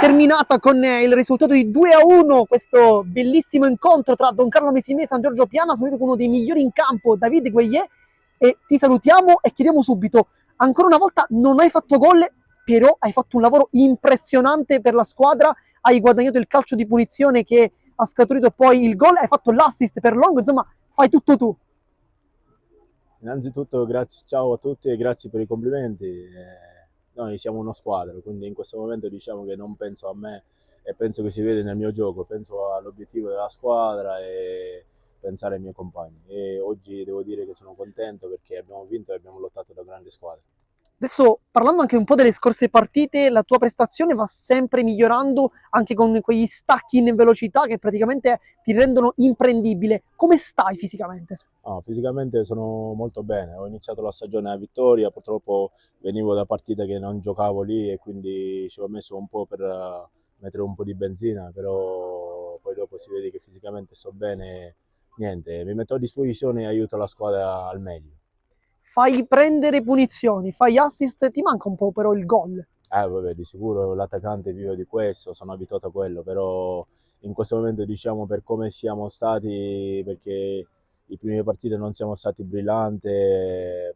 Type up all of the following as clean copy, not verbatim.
terminata con il risultato di 2-1 questo bellissimo incontro tra Don Carlo Mesimè e San Giorgio Piana, con uno dei migliori in campo, David Gueye, e ti salutiamo e chiediamo subito, ancora una volta non hai fatto gol, però hai fatto un lavoro impressionante per la squadra, hai guadagnato il calcio di punizione che ha scaturito poi il gol, hai fatto l'assist per Longo, insomma fai tutto tu. Innanzitutto grazie, ciao a tutti e grazie per i complimenti. Noi siamo una squadra, quindi in questo momento diciamo che non penso a me e penso che si vede nel mio gioco, penso all'obiettivo della squadra e pensare ai miei compagni. E oggi devo dire che sono contento perché abbiamo vinto e abbiamo lottato da grande squadra. Adesso, parlando anche un po' delle scorse partite, la tua prestazione va sempre migliorando, anche con quegli stacchi in velocità che praticamente ti rendono imprendibile. Come stai fisicamente? No, fisicamente sono molto bene, ho iniziato la stagione a Vittoria, purtroppo venivo da partite che non giocavo lì e quindi ci ho messo un po' per mettere un po' di benzina, però poi dopo si vede che fisicamente sto bene, niente, mi metto a disposizione e aiuto la squadra al meglio. Fai prendere punizioni, fai assist, ti manca un po' però il gol. Vabbè, di sicuro l'attaccante vive di questo, sono abituato a quello, però in questo momento diciamo per come siamo stati, perché le prime partite non siamo stati brillanti,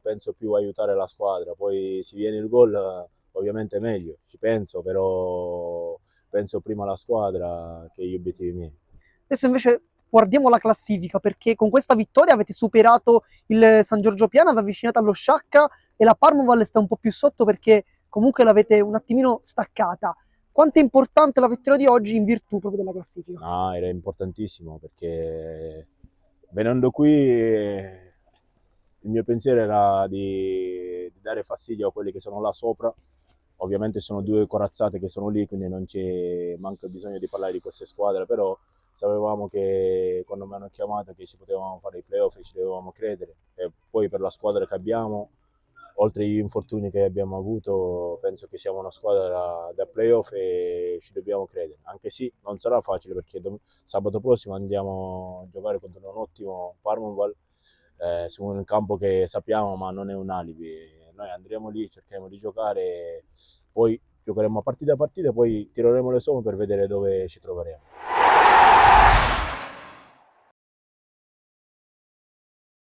penso più aiutare la squadra, poi se viene il gol ovviamente meglio, ci penso, però penso prima alla squadra che agli obiettivi miei. Adesso invece guardiamo la classifica, perché con questa vittoria avete superato il San Giorgio Piana, vi avvicinate allo Sciacca e la Parmoval sta un po' più sotto perché comunque l'avete un attimino staccata. Quanto è importante la vittoria di oggi in virtù proprio della classifica? No, era importantissimo perché venendo qui il mio pensiero era di dare fastidio a quelli che sono là sopra. Ovviamente sono due corazzate che sono lì, quindi non c'è manco bisogno di parlare di queste squadre, però sapevamo che quando mi hanno chiamato che ci potevamo fare i playoff e ci dovevamo credere. E poi per la squadra che abbiamo, oltre agli infortuni che abbiamo avuto, penso che siamo una squadra da playoff e ci dobbiamo credere. Anche se non sarà facile perché sabato prossimo andiamo a giocare contro un ottimo Parmonval su un campo che sappiamo ma non è un alibi. Noi andremo lì, cercheremo di giocare, poi giocheremo a partita, poi tireremo le somme per vedere dove ci troveremo.